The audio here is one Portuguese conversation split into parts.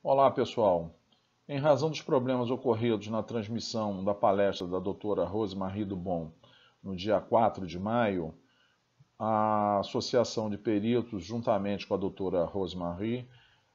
Olá, pessoal. Em razão dos problemas ocorridos na transmissão da palestra da doutora Rosemarie Dubon no dia 4 de maio, a Associação de Peritos, juntamente com a doutora Rosemarie,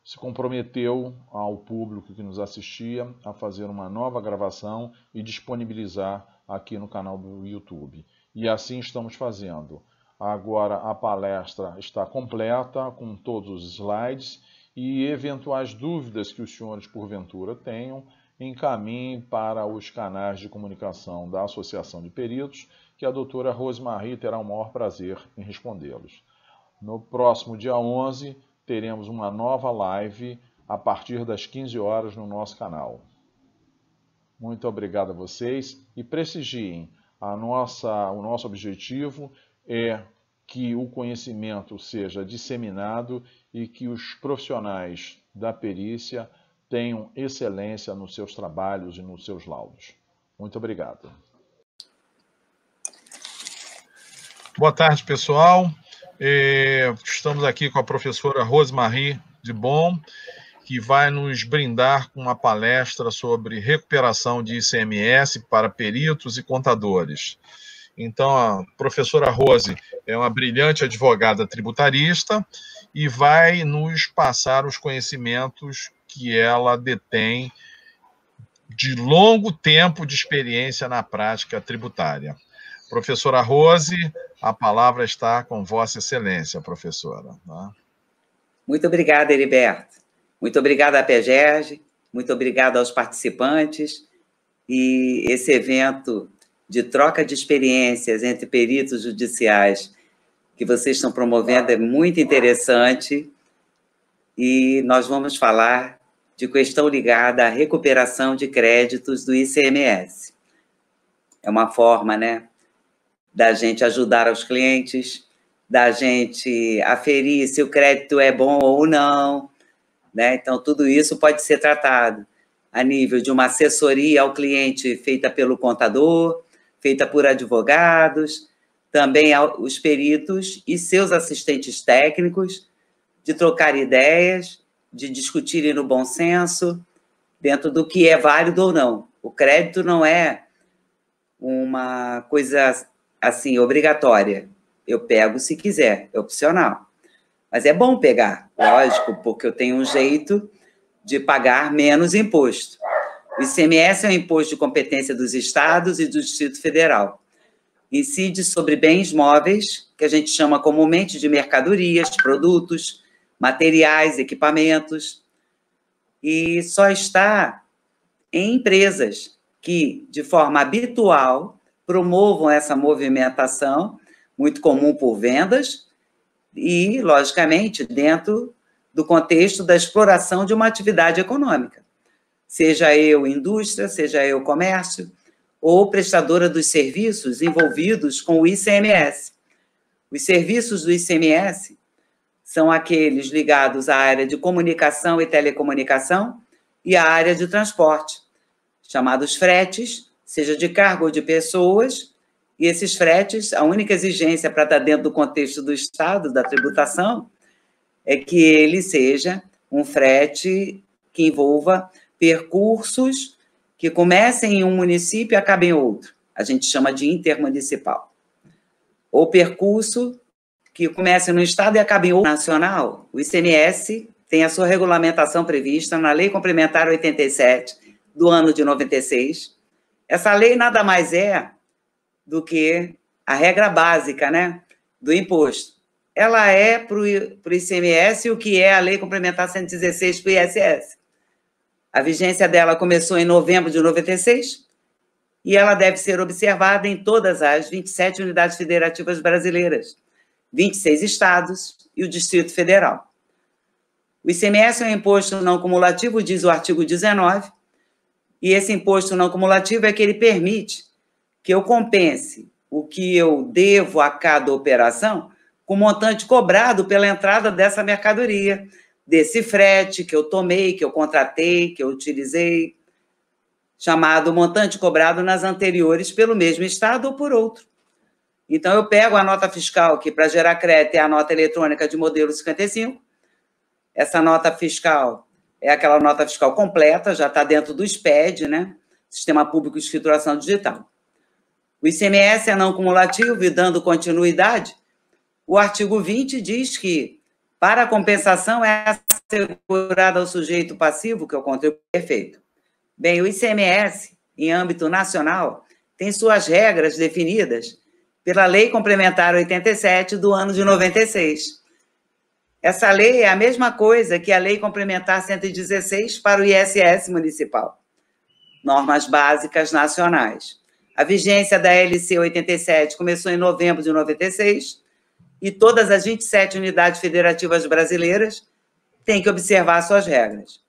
se comprometeu ao público que nos assistia a fazer uma nova gravação e disponibilizar aqui no canal do YouTube. E assim estamos fazendo. Agora a palestra está completa, com todos os slides, e eventuais dúvidas que os senhores porventura tenham, encaminhem para os canais de comunicação da Associação de Peritos, que a doutora Rosemarie terá o maior prazer em respondê-los. No próximo dia 11, teremos uma nova live a partir das 15 horas no nosso canal. Muito obrigado a vocês e prestigiem. O nosso objetivo é que o conhecimento seja disseminado e que os profissionais da perícia tenham excelência nos seus trabalhos e nos seus laudos. Muito obrigado. Boa tarde, pessoal. Estamos aqui com a professora Rosemarie Dubon, que vai nos brindar com uma palestra sobre recuperação de ICMS para peritos e contadores. Então, a professora Rose é uma brilhante advogada tributarista e vai nos passar os conhecimentos que ela detém de longo tempo de experiência na prática tributária. Professora Rose, a palavra está com Vossa Excelência, professora. Muito obrigada, Heriberto. Muito obrigada à PEGERG, muito obrigada aos participantes. E esse evento de troca de experiências entre peritos judiciais que vocês estão promovendo é muito interessante. E nós vamos falar de questão ligada à recuperação de créditos do ICMS. É uma forma, né, da gente ajudar os clientes, da gente aferir se o crédito é bom ou não, né? Então, tudo isso pode ser tratado a nível de uma assessoria ao cliente feita pelo contador, feita por advogados, também os peritos e seus assistentes técnicos, de trocar ideias, de discutirem no bom senso, dentro do que é válido ou não. O crédito não é uma coisa assim, obrigatória. Eu pego se quiser, é opcional. Mas é bom pegar, lógico, porque eu tenho um jeito de pagar menos imposto. O ICMS é um imposto de competência dos estados e do Distrito Federal. Incide sobre bens móveis, que a gente chama comumente de mercadorias, produtos, materiais, equipamentos, e só está em empresas que, de forma habitual, promovam essa movimentação, muito comum por vendas, e, logicamente, dentro do contexto da exploração de uma atividade econômica. Seja eu indústria, seja eu comércio, ou prestadora dos serviços envolvidos com o ICMS. Os serviços do ICMS são aqueles ligados à área de comunicação e telecomunicação e à área de transporte, chamados fretes, seja de cargo ou de pessoas, e esses fretes, a única exigência para estar dentro do contexto do Estado, da tributação, é que ele seja um frete que envolva percursos que comecem em um município e acabem em outro. A gente chama de intermunicipal. Ou percurso que comece no Estado e acabe em outro nacional. O ICMS tem a sua regulamentação prevista na Lei Complementar 87, do ano de 96. Essa lei nada mais é do que a regra básica, né, do imposto. Ela é para o ICMS o que é a Lei Complementar 116 para o ISS. A vigência dela começou em novembro de 96 e ela deve ser observada em todas as 27 unidades federativas brasileiras, 26 estados e o Distrito Federal. O ICMS é um imposto não cumulativo, diz o artigo 19, e esse imposto não cumulativo é que ele permite que eu compense o que eu devo a cada operação com o montante cobrado pela entrada dessa mercadoria, desse frete que eu tomei, que eu contratei, que eu utilizei, chamado montante cobrado nas anteriores pelo mesmo estado ou por outro. Então, eu pego a nota fiscal, que para gerar crédito é a nota eletrônica de modelo 55, essa nota fiscal é aquela nota fiscal completa, já está dentro do SPED, né? Sistema Público de Escrituração Digital. O ICMS é não cumulativo e dando continuidade, o artigo 20 diz que, para a compensação, é assegurada ao sujeito passivo, que é o contribuinte perfeito. Bem, o ICMS, em âmbito nacional, tem suas regras definidas pela Lei Complementar 87 do ano de 96. Essa lei é a mesma coisa que a Lei Complementar 116 para o ISS municipal. Normas básicas nacionais. A vigência da LC 87 começou em novembro de 96 e todas as 27 unidades federativas brasileiras têm que observar suas regras.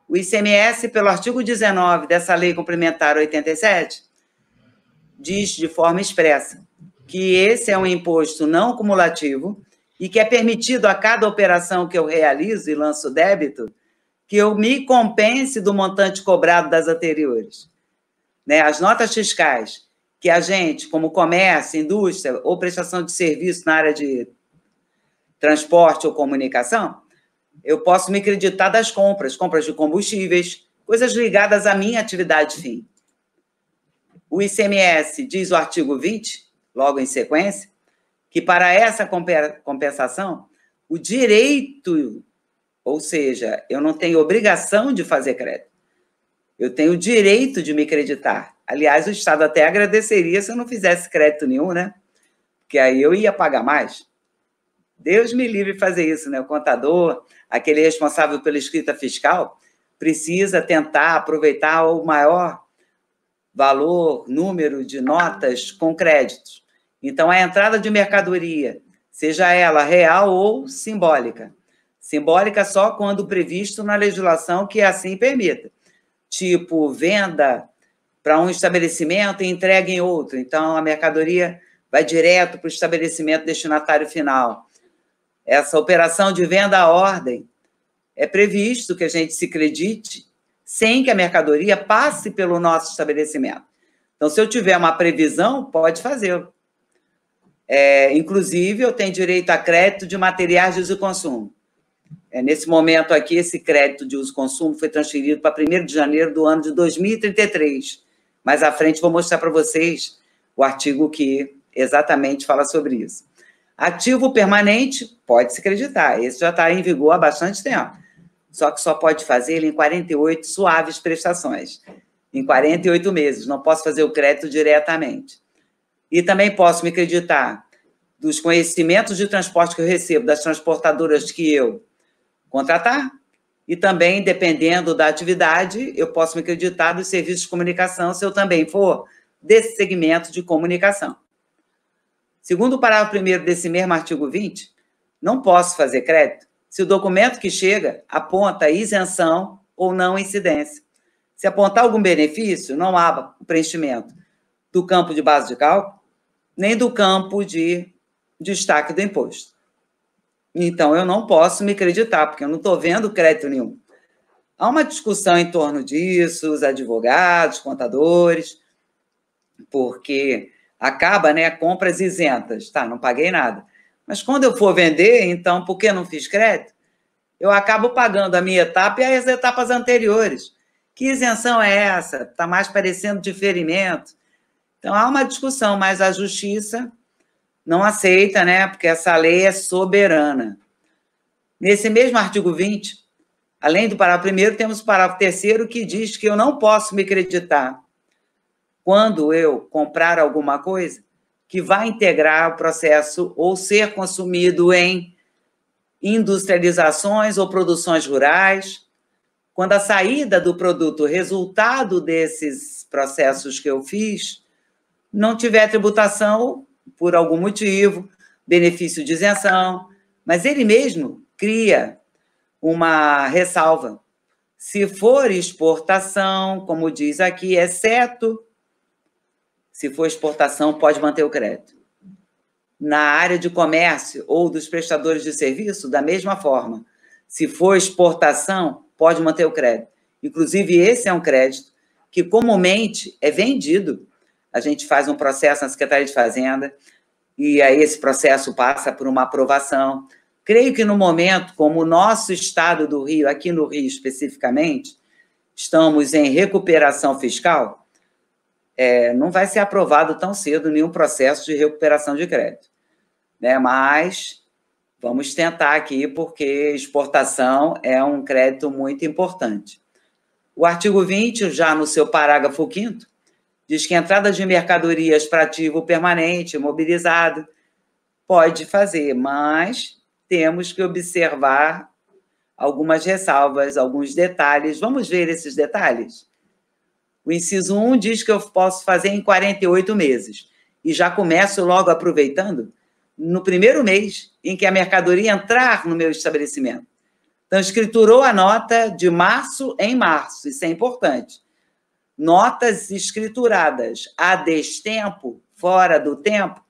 O ICMS, pelo artigo 19 dessa Lei Complementar 87, diz de forma expressa que esse é um imposto não cumulativo e que é permitido a cada operação que eu realizo e lanço débito que eu me compense do montante cobrado das anteriores. Né? As notas fiscais que a gente, como comércio, indústria ou prestação de serviço na área de transporte ou comunicação, eu posso me creditar das compras de combustíveis, coisas ligadas à minha atividade fim. O ICMS, diz o artigo 20, logo em sequência, que para essa compensação, o direito, ou seja, eu não tenho obrigação de fazer crédito, eu tenho o direito de me creditar. Aliás, o Estado até agradeceria se eu não fizesse crédito nenhum, né? Porque aí eu ia pagar mais. Deus me livre de fazer isso, né? O contador, aquele responsável pela escrita fiscal, precisa tentar aproveitar o maior valor, número de notas com créditos. Então, a entrada de mercadoria, seja ela real ou simbólica. Simbólica só quando previsto na legislação que assim permita. Tipo, venda para um estabelecimento e entrega em outro. Então, a mercadoria vai direto para o estabelecimento destinatário final. Essa operação de venda à ordem é previsto que a gente se credite sem que a mercadoria passe pelo nosso estabelecimento. Então, se eu tiver uma previsão, pode fazê-lo. Inclusive, eu tenho direito a crédito de materiais de uso e consumo. Nesse momento aqui, esse crédito de uso e consumo foi transferido para 1º de janeiro do ano de 2033. Mais à frente, vou mostrar para vocês o artigo que exatamente fala sobre isso. Ativo permanente, pode se creditar. Esse já está em vigor há bastante tempo. Só que só pode fazer ele em 48 suaves prestações. Em 48 meses. Não posso fazer o crédito diretamente. E também posso me creditar dos conhecimentos de transporte que eu recebo das transportadoras que eu contratar. E também, dependendo da atividade, eu posso me creditar dos serviços de comunicação se eu também for desse segmento de comunicação. Segundo o parágrafo 1º desse mesmo artigo 20, não posso fazer crédito se o documento que chega aponta isenção ou não incidência. Se apontar algum benefício, não há preenchimento do campo de base de cálculo, nem do campo de destaque do imposto. Então, eu não posso me creditar, porque eu não estou vendo crédito nenhum. Há uma discussão em torno disso, os advogados, contadores, porque acaba, né, compras isentas. Tá, não paguei nada. Mas quando eu for vender, então, por que não fiz crédito? Eu acabo pagando a minha etapa e as etapas anteriores. Que isenção é essa? Está mais parecendo diferimento. Então, há uma discussão, mas a justiça não aceita, né? Porque essa lei é soberana. Nesse mesmo artigo 20, além do parágrafo 1º, temos o parágrafo 3º que diz que eu não posso me creditar quando eu comprar alguma coisa que vai integrar o processo ou ser consumido em industrializações ou produções rurais, quando a saída do produto, resultado desses processos que eu fiz, não tiver tributação por algum motivo, benefício de isenção, mas ele mesmo cria uma ressalva. Se for exportação, como diz aqui, exceto se for exportação, pode manter o crédito. Na área de comércio ou dos prestadores de serviço, da mesma forma. Se for exportação, pode manter o crédito. Inclusive, esse é um crédito que comumente é vendido. A gente faz um processo na Secretaria de Fazenda e aí esse processo passa por uma aprovação. Creio que no momento, como o nosso estado do Rio, aqui no Rio especificamente, estamos em recuperação fiscal, não vai ser aprovado tão cedo nenhum processo de recuperação de crédito, né? Mas vamos tentar aqui, porque exportação é um crédito muito importante. O artigo 20, já no seu parágrafo 5º, diz que a entrada de mercadorias para ativo permanente, mobilizado, pode fazer, mas temos que observar algumas ressalvas, alguns detalhes. Vamos ver esses detalhes? O inciso 1 diz que eu posso fazer em 48 meses. E já começo logo aproveitando no primeiro mês em que a mercadoria entrar no meu estabelecimento. Então, escriturou a nota de março em março, isso é importante. Notas escrituradas a destempo, fora do tempo,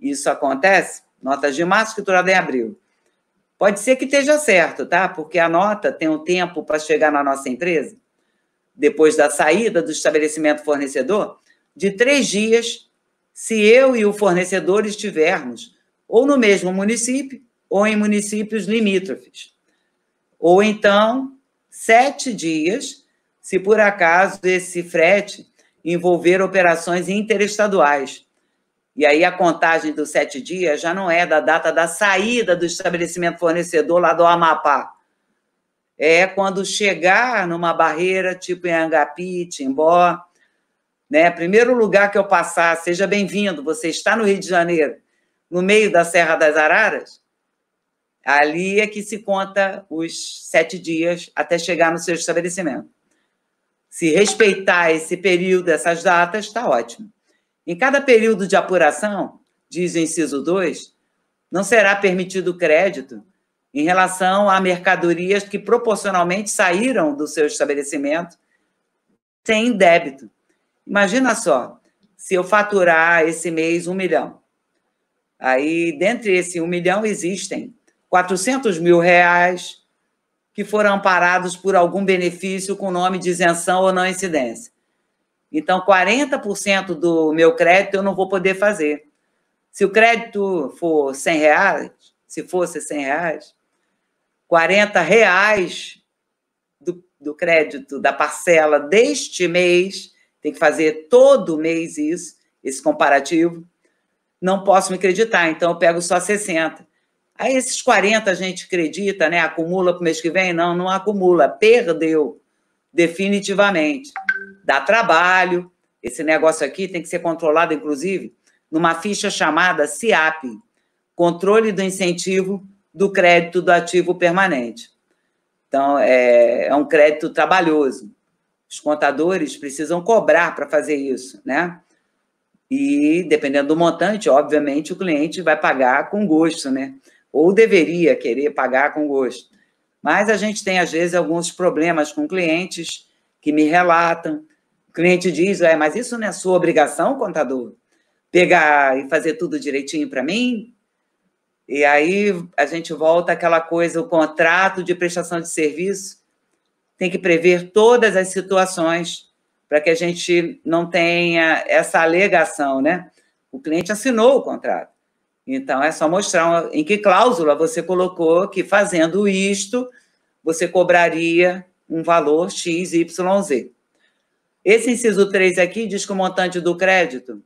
isso acontece, notas de março escriturada em abril. Pode ser que esteja certo, tá? Porque a nota tem um tempo para chegar na nossa empresa, depois da saída do estabelecimento fornecedor, de 3 dias, se eu e o fornecedor estivermos ou no mesmo município ou em municípios limítrofes. Ou então, 7 dias, se por acaso esse frete envolver operações interestaduais. E aí a contagem dos 7 dias já não é da data da saída do estabelecimento fornecedor lá do Amapá. É quando chegar numa barreira, tipo em Angapi, Timbó, né? Primeiro lugar que eu passar, seja bem-vindo, você está no Rio de Janeiro, no meio da Serra das Araras, ali é que se conta os 7 dias até chegar no seu estabelecimento. Se respeitar esse período, essas datas, está ótimo. Em cada período de apuração, diz o inciso 2, não será permitido crédito em relação a mercadorias que proporcionalmente saíram do seu estabelecimento sem débito. Imagina só, se eu faturar esse mês 1 milhão, aí dentre esse 1 milhão existem 400 mil reais que foram amparados por algum benefício com nome de isenção ou não incidência. Então, 40% do meu crédito eu não vou poder fazer. Se o crédito for 100 reais, se fosse 100 reais, 40 reais do crédito da parcela deste mês, tem que fazer todo mês isso, esse comparativo, não posso me acreditar, então eu pego só 60. Aí esses 40 a gente acredita, né? Acumula para o mês que vem? Não, não acumula, perdeu definitivamente. Dá trabalho, esse negócio aqui tem que ser controlado, inclusive, numa ficha chamada CIAP, Controle do Incentivo do Crédito do Ativo Permanente. Então, é um crédito trabalhoso. Os contadores precisam cobrar para fazer isso, né? E, dependendo do montante, obviamente, o cliente vai pagar com gosto, né? Ou deveria querer pagar com gosto. Mas a gente tem, às vezes, alguns problemas com clientes que me relatam. O cliente diz, mas isso não é sua obrigação, contador? Pegar e fazer tudo direitinho para mim? E aí a gente volta àquela coisa, o contrato de prestação de serviço tem que prever todas as situações para que a gente não tenha essa alegação, né? O cliente assinou o contrato. Então, é só mostrar em que cláusula você colocou que, fazendo isto, você cobraria um valor X, Y, Z. Esse inciso 3 aqui diz que o montante do crédito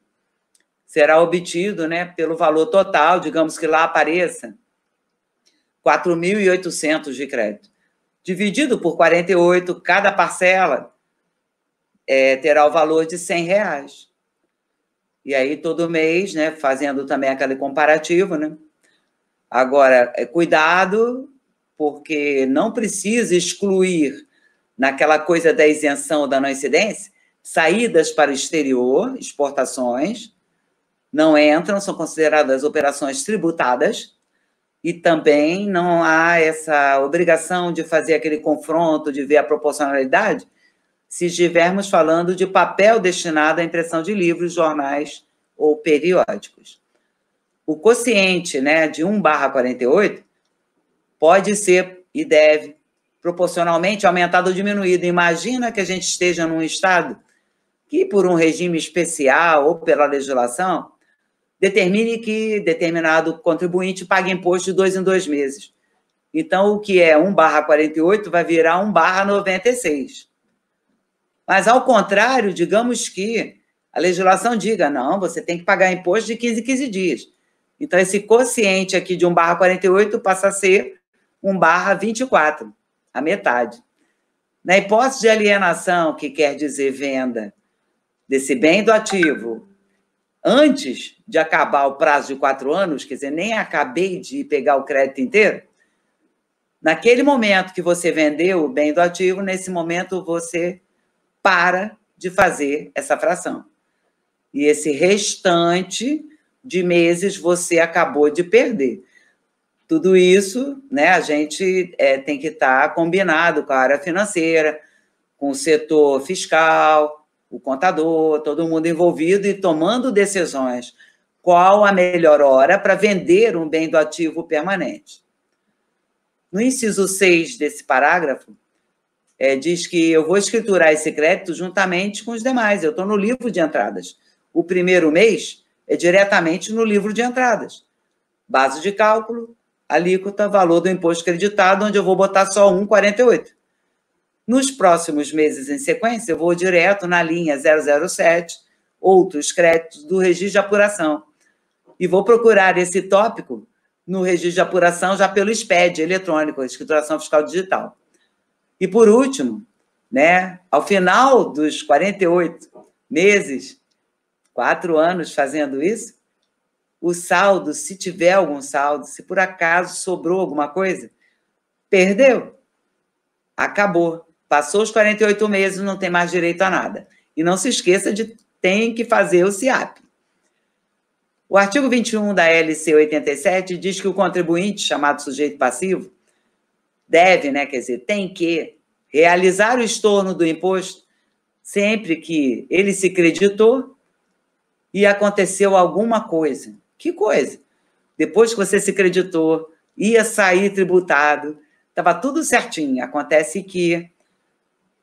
será obtido, né, pelo valor total, digamos que lá apareça 4.800 de crédito. Dividido por 48, cada parcela terá o valor de 100 reais. E aí, todo mês, né, fazendo também aquele comparativo, né? Agora, cuidado, porque não precisa excluir naquela coisa da isenção ou da não incidência, saídas para o exterior, exportações, não entram, são consideradas operações tributadas, e também não há essa obrigação de fazer aquele confronto, de ver a proporcionalidade, se estivermos falando de papel destinado à impressão de livros, jornais ou periódicos. O quociente, né, de 1/48 pode ser e deve proporcionalmente aumentado ou diminuído. Imagina que a gente esteja num estado que, por um regime especial ou pela legislação, determine que determinado contribuinte pague imposto de 2 em 2 meses. Então, o que é 1/48 vai virar 1/96. Mas, ao contrário, digamos que a legislação diga, não, você tem que pagar imposto de 15 em 15 dias. Então, esse quociente aqui de 1/48 passa a ser 1/24, a metade. Na hipótese de alienação, que quer dizer venda desse bem do ativo antes de acabar o prazo de 4 anos, quer dizer, nem acabei de pegar o crédito inteiro, naquele momento que você vendeu o bem do ativo, nesse momento você para de fazer essa fração. E esse restante de meses você acabou de perder. Tudo isso, né, a gente tem que estar combinado com a área financeira, com o setor fiscal, o contador, todo mundo envolvido e tomando decisões. Qual a melhor hora para vender um bem do ativo permanente? No inciso 6 desse parágrafo, diz que eu vou escriturar esse crédito juntamente com os demais. Eu estou no livro de entradas. O primeiro mês é diretamente no livro de entradas. Base de cálculo, alíquota, valor do imposto creditado, onde eu vou botar só 1,48. Nos próximos meses em sequência, eu vou direto na linha 007, outros créditos do registro de apuração. E vou procurar esse tópico no registro de apuração já pelo SPED eletrônico, escrituração fiscal digital. E, por último, né, ao final dos 48 meses, 4 anos fazendo isso, o saldo, se tiver algum saldo, se por acaso sobrou alguma coisa, perdeu. Acabou. Passou os 48 meses, não tem mais direito a nada. E não se esqueça de tem que fazer o SIAP. O artigo 21 da LC 87 diz que o contribuinte, chamado sujeito passivo, deve, né, quer dizer, tem que realizar o estorno do imposto sempre que ele se creditou e aconteceu alguma coisa. Que coisa? Depois que você se creditou, ia sair tributado, estava tudo certinho. Acontece que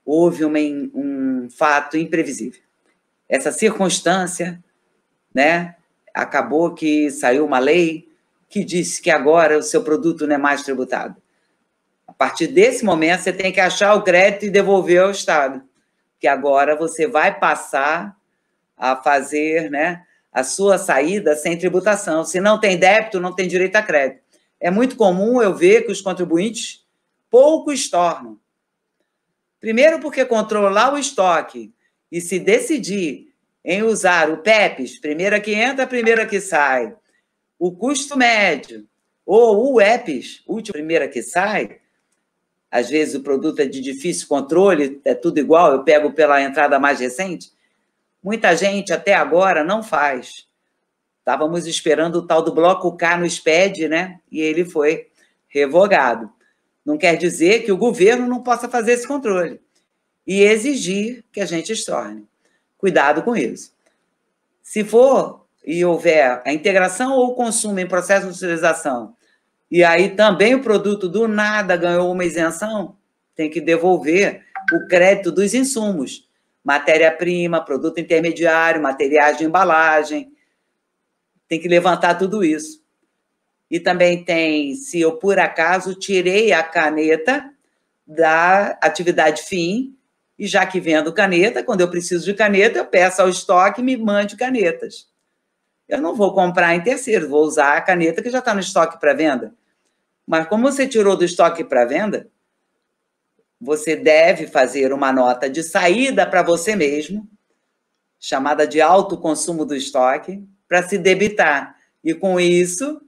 houve um fato imprevisível. Essa circunstância, né, acabou que saiu uma lei que disse que agora o seu produto não é mais tributado. A partir desse momento, você tem que achar o crédito e devolver ao Estado, que agora você vai passar a fazer, né, a sua saída sem tributação. Se não tem débito, não tem direito a crédito. É muito comum eu ver que os contribuintes pouco estornam. Primeiro porque controlar o estoque e se decidir em usar o PEPs, primeira que entra, primeira que sai, o custo médio, ou o EPs, última primeira que sai, às vezes o produto é de difícil controle, é tudo igual, eu pego pela entrada mais recente, muita gente até agora não faz. Estávamos esperando o tal do bloco K no SPED, né? E ele foi revogado. Não quer dizer que o governo não possa fazer esse controle e exigir que a gente estorne. Cuidado com isso. Se for e houver a integração ou o consumo em processo de utilização, e aí também o produto do nada ganhou uma isenção, tem que devolver o crédito dos insumos, matéria-prima, produto intermediário, materiais de embalagem, tem que levantar tudo isso. E também tem, se eu por acaso tirei a caneta da atividade fim, e já que vendo caneta, quando eu preciso de caneta, eu peço ao estoque me mande canetas. Eu não vou comprar em terceiro, vou usar a caneta que já está no estoque para venda. Mas como você tirou do estoque para venda, você deve fazer uma nota de saída para você mesmo, chamada de autoconsumo do estoque, para se debitar. E com isso,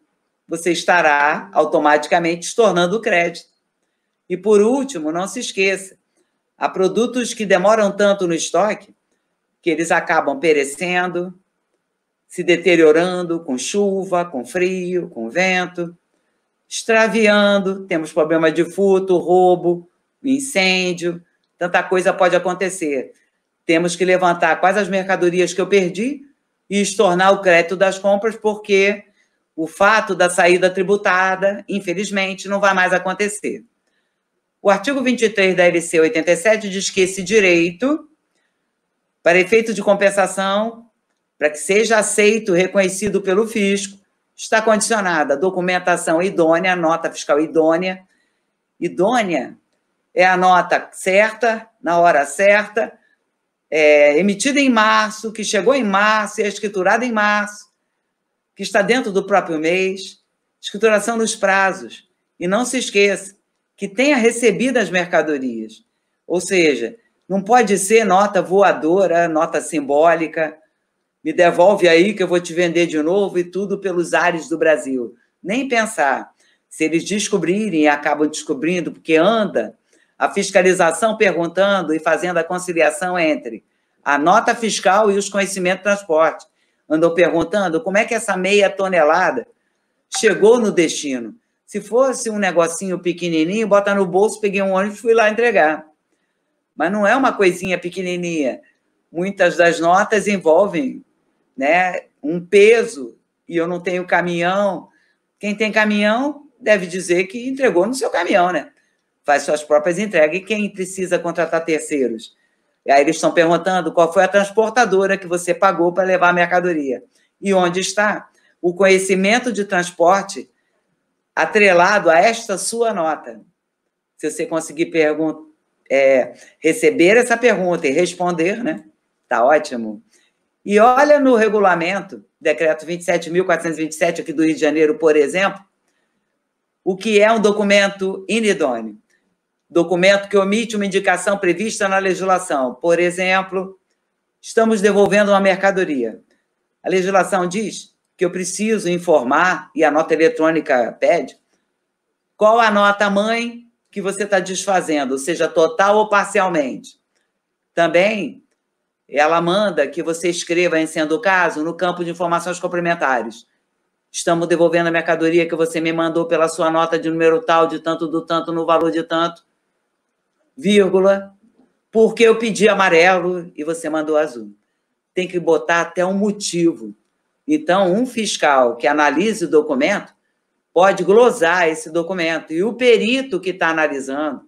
você estará automaticamente estornando o crédito. E por último, não se esqueça, há produtos que demoram tanto no estoque que eles acabam perecendo, se deteriorando com chuva, com frio, com vento, extraviando, temos problema de furto, roubo, incêndio, tanta coisa pode acontecer. Temos que levantar quais as mercadorias que eu perdi e estornar o crédito das compras, porque o fato da saída tributada, infelizmente, não vai mais acontecer. O artigo 23 da LC 87 diz que esse direito, para efeito de compensação, para que seja aceito, reconhecido pelo fisco, está condicionada a documentação idônea, nota fiscal idônea. Idônea é a nota certa, na hora certa, emitida em março, que chegou em março e é escriturada em março, que está dentro do próprio mês, escrituração nos prazos. E não se esqueça que tenha recebido as mercadorias. Ou seja, não pode ser nota voadora, nota simbólica, me devolve aí que eu vou te vender de novo e tudo pelos ares do Brasil. Nem pensar. Se eles descobrirem e acabam descobrindo, porque anda a fiscalização perguntando e fazendo a conciliação entre a nota fiscal e os conhecimentos de transporte. Andou perguntando como é que essa meia tonelada chegou no destino. Se fosse um negocinho pequenininho, bota no bolso, peguei um ônibus e fui lá entregar. Mas não é uma coisinha pequenininha. Muitas das notas envolvem, né, um peso, e eu não tenho caminhão. Quem tem caminhão deve dizer que entregou no seu caminhão, né? Faz suas próprias entregas. E quem precisa contratar terceiros? E aí eles estão perguntando qual foi a transportadora que você pagou para levar a mercadoria. E onde está o conhecimento de transporte atrelado a esta sua nota. Se você conseguir receber essa pergunta e responder, né? Tá ótimo. E olha no regulamento, decreto 27.427 aqui do Rio de Janeiro, por exemplo, o que é um documento inidôneo. Documento que omite uma indicação prevista na legislação. Por exemplo, estamos devolvendo uma mercadoria. A legislação diz que eu preciso informar, e a nota eletrônica pede, qual a nota-mãe que você está desfazendo, seja total ou parcialmente. Também, ela manda que você escreva, em sendo o caso, no campo de informações complementares. Estamos devolvendo a mercadoria que você me mandou pela sua nota de número tal, de tanto do tanto, no valor de tanto, vírgula, porque eu pedi amarelo e você mandou azul. Tem que botar até um motivo. Então, um fiscal que analise o documento pode glosar esse documento. E o perito que está analisando,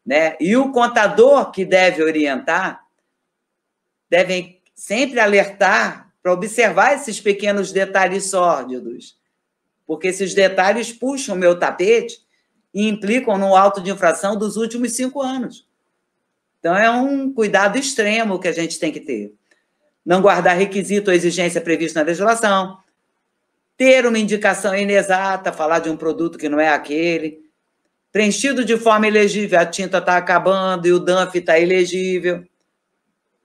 né, e o contador que deve orientar, devem sempre alertar para observar esses pequenos detalhes sórdidos, porque esses detalhes puxam o meu tapete e implicam no auto de infração dos últimos 5 anos. Então, é um cuidado extremo que a gente tem que ter. Não guardar requisito ou exigência prevista na legislação, ter uma indicação inexata, falar de um produto que não é aquele, preenchido de forma ilegível, a tinta está acabando e o DANF está ilegível.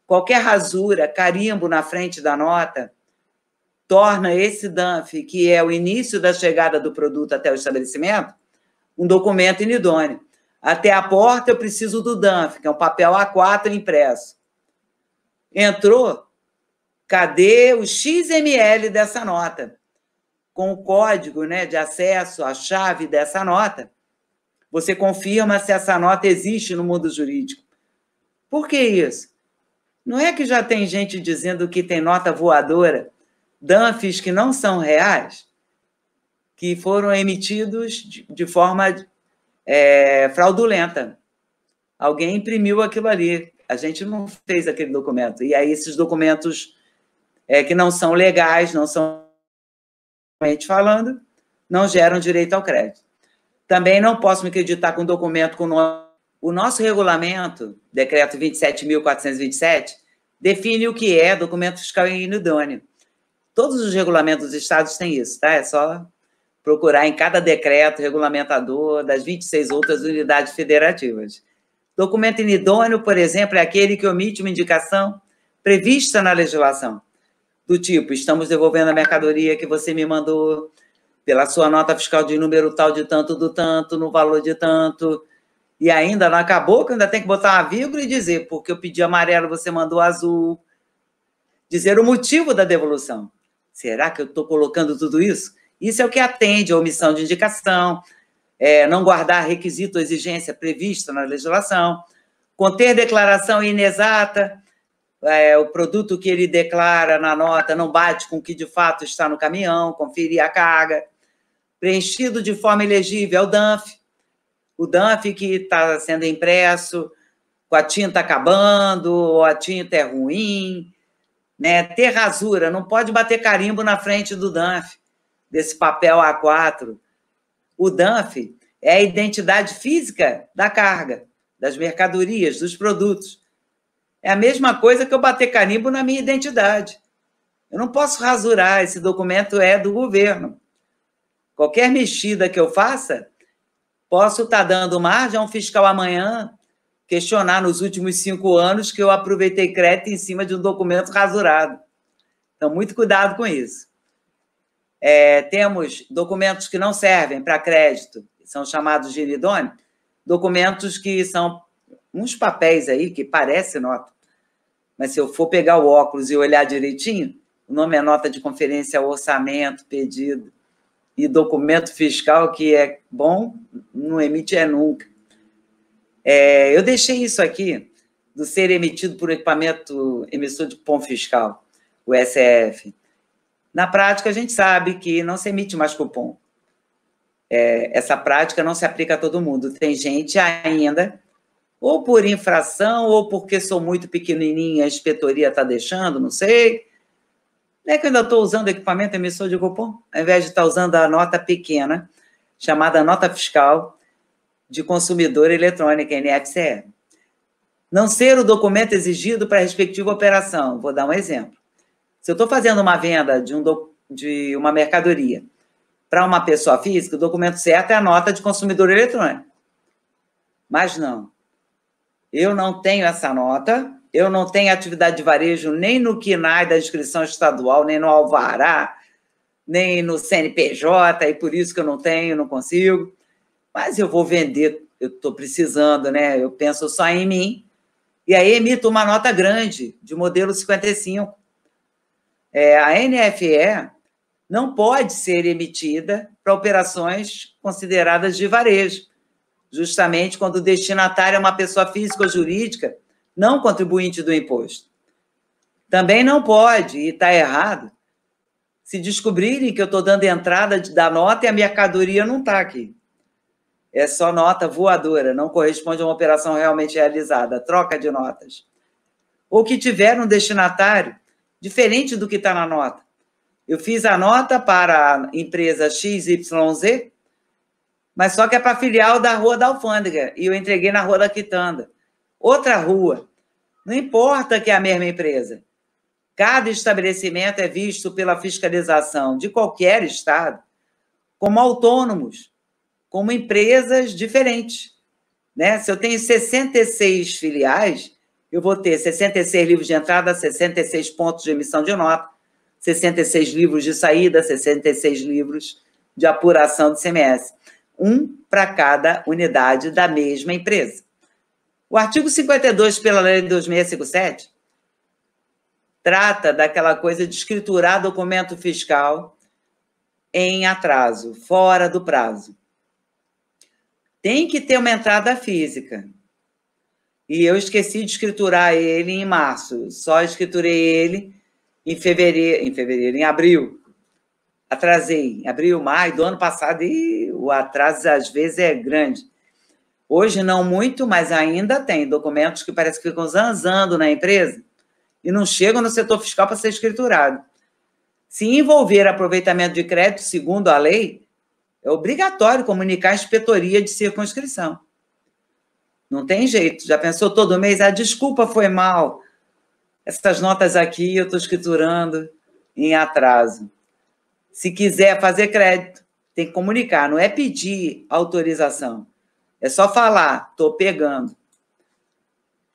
Qualquer rasura, carimbo na frente da nota, torna esse DANF, que é o início da chegada do produto até o estabelecimento, um documento inidôneo. Até a porta eu preciso do DANF, que é um papel A4 impresso. Entrou, cadê o XML dessa nota? Com o código, né, de acesso à chave dessa nota, você confirma se essa nota existe no mundo jurídico. Por que isso? Não é que já tem gente dizendo que tem nota voadora, DANFs que não são reais, que foram emitidos de forma fraudulenta. Alguém imprimiu aquilo ali. A gente não fez aquele documento. E aí esses documentos que não são legais, não são falando, não geram direito ao crédito. Também não posso me acreditar com um documento com o nosso regulamento, decreto 27.427, define o que é documento fiscal inidôneo. Todos os regulamentos dos estados têm isso, tá? É só procurar em cada decreto regulamentador das 26 outras unidades federativas. Documento inidôneo, por exemplo, é aquele que omite uma indicação prevista na legislação, do tipo, estamos devolvendo a mercadoria que você me mandou pela sua nota fiscal de número tal de tanto do tanto, no valor de tanto, e ainda não acabou, que ainda tem que botar uma vírgula e dizer, porque eu pedi amarelo, você mandou azul. Dizer o motivo da devolução. Será que eu estou colocando tudo isso? Isso é o que atende à omissão de indicação, não guardar requisito ou exigência prevista na legislação, conter declaração inexata, o produto que ele declara na nota não bate com o que de fato está no caminhão, conferir a carga, preenchido de forma ilegível é o DANF, que está sendo impresso, com a tinta acabando, ou a tinta é ruim, né? Ter rasura, não pode bater carimbo na frente do DANF, desse papel A4. O DANF é a identidade física da carga, das mercadorias, dos produtos. É a mesma coisa que eu bater carimbo na minha identidade. Eu não posso rasurar, esse documento é do governo. Qualquer mexida que eu faça, posso estar dando margem a um fiscal amanhã questionar nos últimos 5 anos que eu aproveitei crédito em cima de um documento rasurado. Então, muito cuidado com isso. Temos documentos que não servem para crédito, são chamados de inidôneo, documentos que são uns papéis aí que parecem nota, mas se eu for pegar o óculos e olhar direitinho, o nome é nota de conferência, orçamento, pedido e documento fiscal, que é bom, não emite nunca. Eu deixei isso aqui, do ser emitido por equipamento emissor de cupom fiscal, o SF. Na prática, a gente sabe que não se emite mais cupom. Essa prática não se aplica a todo mundo. Tem gente ainda, ou por infração, ou porque sou muito pequenininha, a inspetoria está deixando, não sei. Não é que eu ainda estou usando equipamento emissor de cupom, ao invés de estar usando a nota pequena, chamada nota fiscal de consumidor eletrônica, NFCE. Não ser o documento exigido para a respectiva operação. Vou dar um exemplo. Se eu estou fazendo uma venda de uma mercadoria para uma pessoa física, o documento certo é a nota de consumidor eletrônico. Mas não. Eu não tenho essa nota, eu não tenho atividade de varejo nem no CNAE da inscrição estadual, nem no Alvará, nem no CNPJ, e por isso que eu não tenho, não consigo. Mas eu vou vender, eu estou precisando, né? Eu penso só em mim, e aí emito uma nota grande, de modelo 55. A NFE não pode ser emitida para operações consideradas de varejo, justamente quando o destinatário é uma pessoa física ou jurídica, não contribuinte do imposto. Também não pode, e está errado, se descobrirem que eu estou dando entrada da nota e a mercadoria não está aqui. É só nota voadora, não corresponde a uma operação realmente realizada, troca de notas. Ou que tiver um destinatário diferente do que está na nota. Eu fiz a nota para a empresa XYZ, mas só que é para a filial da Rua da Alfândega, e eu entreguei na Rua da Quitanda. Outra rua. Não importa que é a mesma empresa. Cada estabelecimento é visto pela fiscalização de qualquer estado como autônomos, como empresas diferentes. Né? Se eu tenho 66 filiais, eu vou ter 66 livros de entrada, 66 pontos de emissão de nota, 66 livros de saída, 66 livros de apuração do ICMS. Um para cada unidade da mesma empresa. O artigo 52, pela Lei 2657, trata daquela coisa de escriturar documento fiscal em atraso, fora do prazo. Tem que ter uma entrada física. E eu esqueci de escriturar ele em março. Só escriturei ele em abril. Atrasei. Em abril, maio do ano passado. E o atraso, às vezes, é grande. Hoje, não muito, mas ainda tem documentos que parece que ficam zanzando na empresa e não chegam no setor fiscal para ser escriturado. Se envolver aproveitamento de crédito, segundo a lei, é obrigatório comunicar a inspetoria de circunscrição. Não tem jeito. Já pensou todo mês? Desculpa, foi mal. Essas notas aqui eu estou escriturando em atraso. Se quiser fazer crédito, tem que comunicar. Não é pedir autorização. É só falar, estou pegando.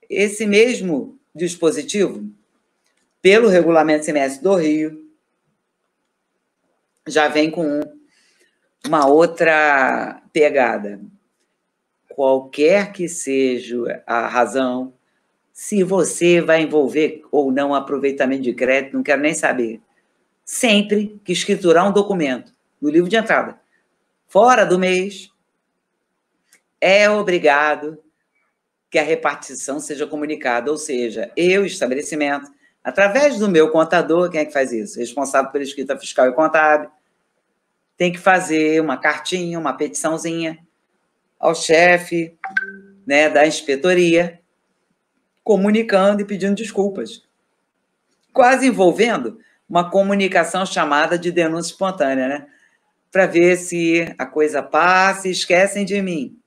Esse mesmo dispositivo, pelo regulamento ICMS do Rio, já vem com uma outra pegada. Qualquer que seja a razão, se você vai envolver ou não aproveitamento de crédito, não quero nem saber. Sempre que escriturar um documento no livro de entrada, fora do mês, é obrigado que a repartição seja comunicada, ou seja, eu, estabelecimento, através do meu contador, quem é que faz isso? Responsável pela escrita fiscal e contábil, tem que fazer uma cartinha, uma petiçãozinha ao chefe, né, da inspetoria, comunicando e pedindo desculpas. quase envolvendo uma comunicação chamada de denúncia espontânea, né? Para ver se a coisa passa e esquecem de mim.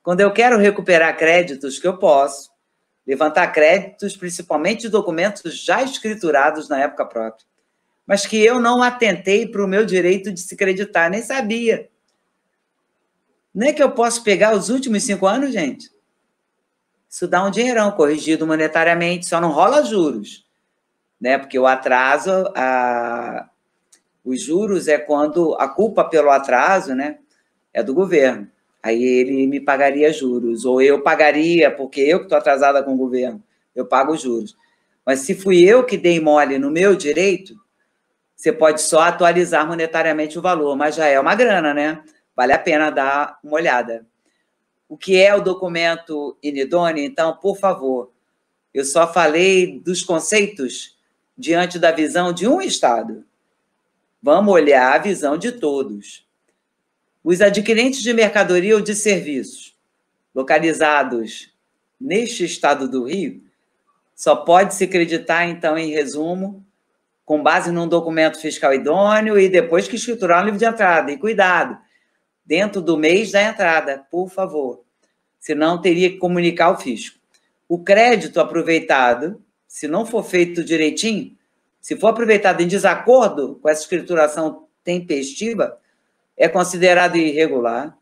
Quando eu quero recuperar créditos, que eu posso, levantar créditos, principalmente de documentos já escriturados na época própria, mas que eu não atentei para o meu direito de se creditar, nem sabia. Não é que eu posso pegar os últimos 5 anos, gente? Isso dá um dinheirão, corrigido monetariamente, só não rola juros, né? Porque o atraso, os juros é quando a culpa pelo atraso, né, é do governo. Aí ele me pagaria juros, ou eu pagaria, porque eu que estou atrasada com o governo, eu pago os juros. Mas se fui eu que dei mole no meu direito, você pode só atualizar monetariamente o valor, mas já é uma grana, né? Vale a pena dar uma olhada. O que é o documento inidôneo? Então, por favor, eu só falei dos conceitos diante da visão de um Estado. Vamos olhar a visão de todos. Os adquirentes de mercadoria ou de serviços localizados neste Estado do Rio só pode se creditar, então, em resumo, com base num documento fiscal idôneo e depois que escriturar um livro de entrada. E cuidado, dentro do mês da entrada, por favor. Senão, teria que comunicar ao fisco. O crédito aproveitado, se não for feito direitinho, se for aproveitado em desacordo com essa escrituração tempestiva, é considerado irregular,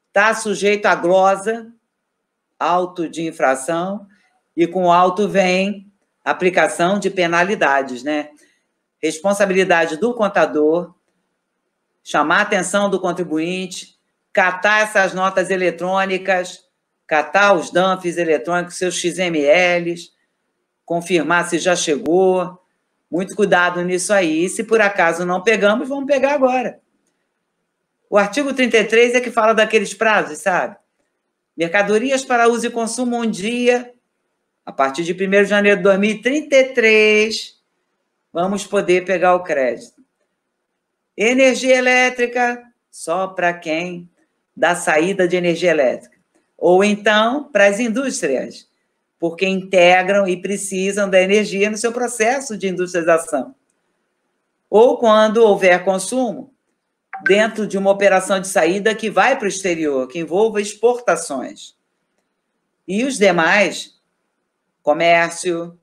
está sujeito à glosa, auto de infração, e com auto vem aplicação de penalidades, né? Responsabilidade do contador, chamar a atenção do contribuinte, catar essas notas eletrônicas, catar os DANFs eletrônicos, seus XMLs, confirmar se já chegou. Muito cuidado nisso aí. E se por acaso não pegamos, vamos pegar agora. O artigo 33 é que fala daqueles prazos, sabe? Mercadorias para uso e consumo um dia, a partir de 1º de janeiro de 2033, vamos poder pegar o crédito. Energia elétrica, só para quem dá saída de energia elétrica. Ou então, para as indústrias, porque integram e precisam da energia no seu processo de industrialização. Ou quando houver consumo, dentro de uma operação de saída que vai para o exterior, que envolva exportações. E os demais, comércio,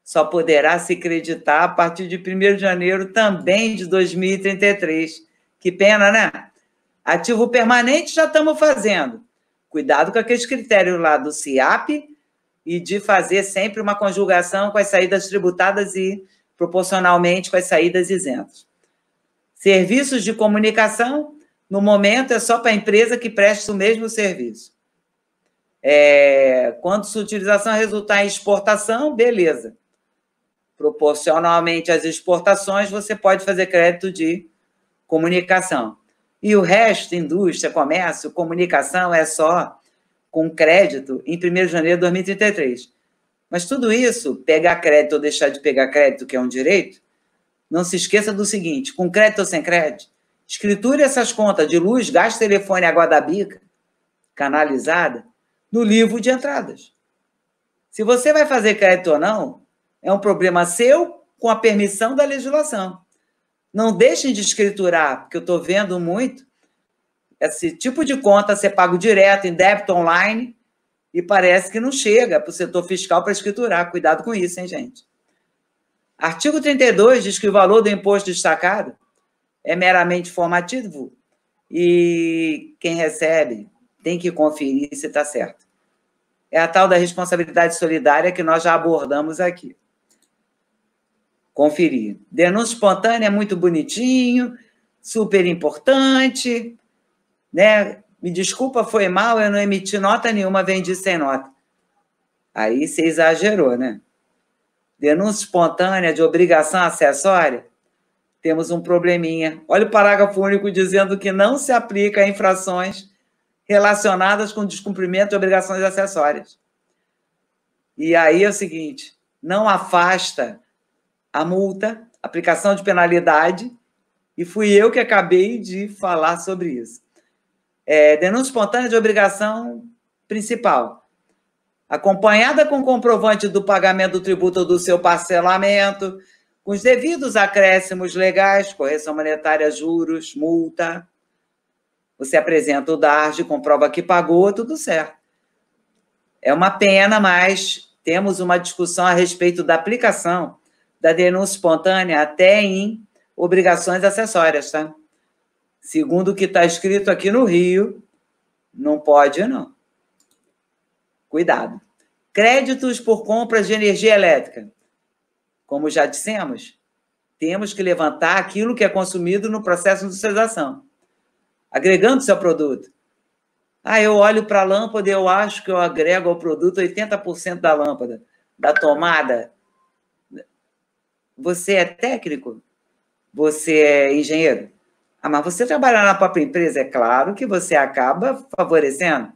só poderá se creditar a partir de 1º de janeiro também de 2033. Que pena, né? Ativo permanente já estamos fazendo. Cuidado com aqueles critérios lá do CIAP e de fazer sempre uma conjugação com as saídas tributadas e proporcionalmente com as saídas isentas. Serviços de comunicação, no momento, é só para a empresa que presta o mesmo serviço. Quando sua utilização resultar em exportação, beleza. Proporcionalmente às exportações, você pode fazer crédito de comunicação. E o resto, indústria, comércio, comunicação, é só com crédito em 1º de janeiro de 2033. Mas tudo isso, pegar crédito ou deixar de pegar crédito, que é um direito, não se esqueça do seguinte, com crédito ou sem crédito, escriture essas contas de luz, gás, telefone e água da bica, canalizada, no livro de entradas. Se você vai fazer crédito ou não, é um problema seu com a permissão da legislação. Não deixem de escriturar, porque eu estou vendo muito esse tipo de conta ser pago direto em débito online e parece que não chega para o setor fiscal para escriturar. Cuidado com isso, hein, gente? Artigo 32 diz que o valor do imposto destacado é meramente informativo e quem recebe tem que conferir se está certo. É a tal da responsabilidade solidária que nós já abordamos aqui. Conferir. Denúncia espontânea é muito bonitinho, super importante, né? Me desculpa, foi mal, eu não emiti nota nenhuma, vendi sem nota. Aí você exagerou, né? Denúncia espontânea de obrigação acessória, temos um probleminha. Olha o parágrafo único dizendo que não se aplica a infrações relacionadas com descumprimento de obrigações acessórias. E aí é o seguinte, não afasta a multa, aplicação de penalidade, e fui eu que acabei de falar sobre isso. Denúncia espontânea de obrigação principal. acompanhada com comprovante do pagamento do tributo ou do seu parcelamento, com os devidos acréscimos legais, correção monetária, juros, multa. Você apresenta o DARJ, comprova que pagou, tudo certo. É uma pena, mas temos uma discussão a respeito da aplicação da denúncia espontânea até em obrigações acessórias, tá? Segundo o que está escrito aqui no Rio, não pode, não. Cuidado. Créditos por compras de energia elétrica. Como já dissemos, temos que levantar aquilo que é consumido no processo de industrialização, agregando seu produto. Eu olho para a lâmpada e eu acho que eu agrego ao produto 80% da lâmpada, da tomada. Você é técnico? Você é engenheiro? Mas você trabalhar na própria empresa, é claro que você acaba favorecendo.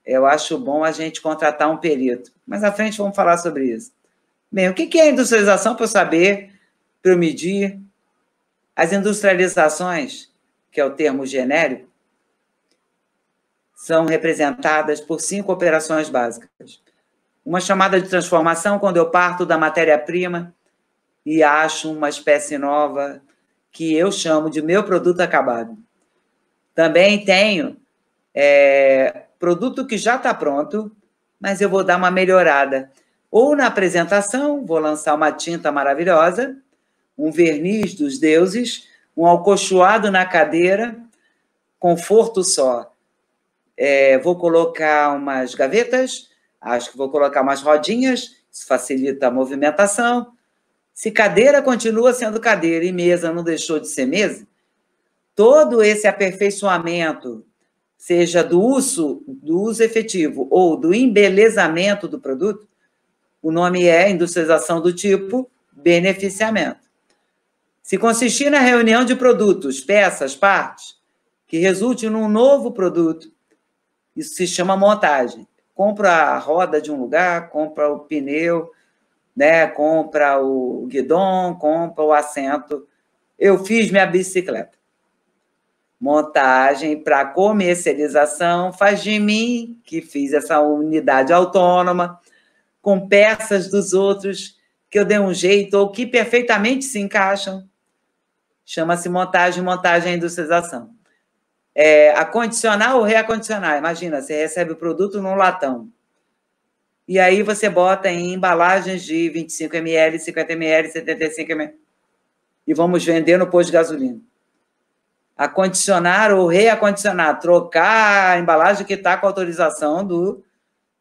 Eu acho bom a gente contratar um perito. Mais à frente vamos falar sobre isso. Bem, o que é industrialização para eu saber, para eu medir? As industrializações, que é o termo genérico, são representadas por 5 operações básicas. Uma chamada de transformação, quando eu parto da matéria-prima e acho uma espécie nova que eu chamo de meu produto acabado. Também tenho produto que já está pronto, mas eu vou dar uma melhorada. Ou na apresentação, vou lançar uma tinta maravilhosa, um verniz dos deuses, um alcochoado na cadeira, conforto só. Vou colocar umas gavetas, acho que vou colocar umas rodinhas, isso facilita a movimentação. Se cadeira continua sendo cadeira e mesa não deixou de ser mesa, todo esse aperfeiçoamento, seja do uso efetivo ou do embelezamento do produto, o nome é industrialização do tipo beneficiamento. Se consistir na reunião de produtos, peças, partes, que resulte num novo produto, isso se chama montagem. Compra a roda de um lugar, compra o pneu, né? Compra o guidão, compra o assento. Eu fiz minha bicicleta. Montagem para comercialização faz de mim, que fiz essa unidade autônoma, com peças dos outros que eu dei um jeito ou que perfeitamente se encaixam. Chama-se montagem é industrialização. Acondicionar ou reacondicionar. Imagina, você recebe o produto num latão. E aí você bota em embalagens de 25 ml, 50 ml, 75 ml. E vamos vender no posto de gasolina. Acondicionar ou reacondicionar. Trocar a embalagem que está com autorização do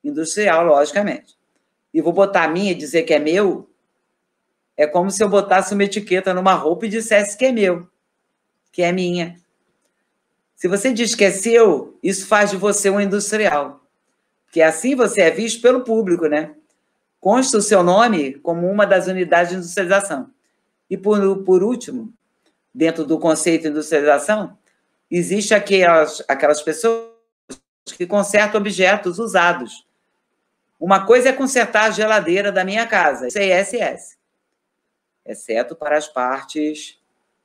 industrial, logicamente. E vou botar a minha e dizer que é meu. É como se eu botasse uma etiqueta numa roupa e dissesse que é meu, que é minha. Se você diz que é seu, isso faz de você um industrial. Porque assim você é visto pelo público, né? Consta o seu nome como uma das unidades de industrialização. E, por último, dentro do conceito de industrialização, existe aquelas pessoas que consertam objetos usados. Uma coisa é consertar a geladeira da minha casa, isso é ISS. Exceto para as partes,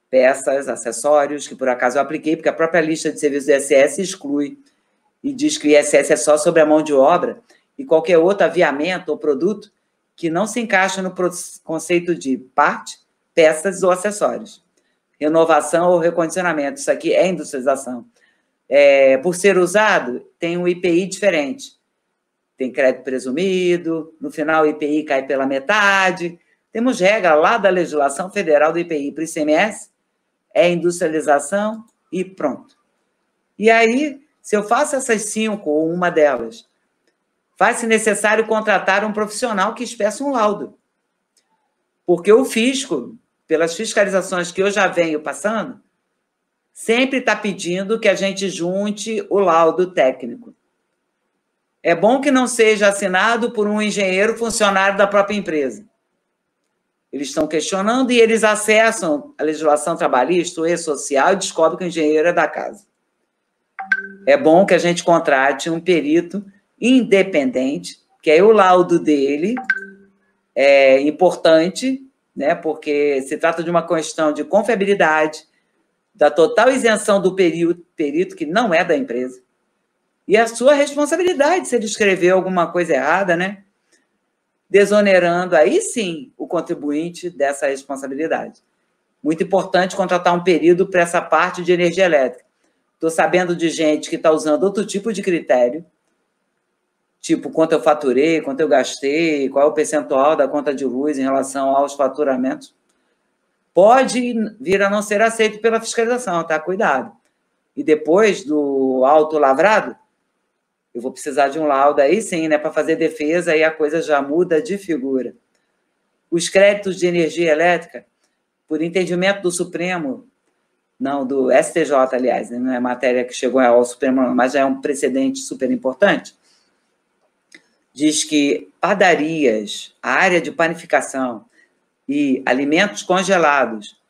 peças, acessórios, que por acaso eu apliquei, porque a própria lista de serviços do ISS exclui e diz que o ISS é só sobre a mão de obra e qualquer outro aviamento ou produto que não se encaixa no conceito de parte, peças ou acessórios. Renovação ou recondicionamento, isso aqui é industrialização. Por ser usado, tem um IPI diferente. Tem crédito presumido, no final o IPI cai pela metade. Temos regra lá da legislação federal do IPI para o ICMS, é industrialização e pronto. E aí, se eu faço essas 5 ou uma delas, faz-se necessário contratar um profissional que espeça um laudo. Porque o fisco, pelas fiscalizações que eu já venho passando, sempre está pedindo que a gente junte o laudo técnico. É bom que não seja assinado por um engenheiro funcionário da própria empresa. Eles estão questionando e eles acessam a legislação trabalhista e social e descobrem que o engenheiro é da casa. É bom que a gente contrate um perito independente, que aí o laudo dele é importante, né, porque se trata de uma questão de confiabilidade, da total isenção do perito, que não é da empresa. E a sua responsabilidade se ele escreveu alguma coisa errada, né? Desonerando, aí sim, o contribuinte dessa responsabilidade. Muito importante contratar um período para essa parte de energia elétrica. Estou sabendo de gente que está usando outro tipo de critério, tipo quanto eu faturei, quanto eu gastei, qual é o percentual da conta de luz em relação aos faturamentos. Pode vir a não ser aceito pela fiscalização, tá? Cuidado. E depois do auto lavrado, eu vou precisar de um laudo aí sim, né, para fazer defesa, aí a coisa já muda de figura. Os créditos de energia elétrica, por entendimento do Supremo, não, do STJ, aliás, não é matéria que chegou ao Supremo, mas já é um precedente super importante, diz que padarias, a área de panificação e alimentos congelados,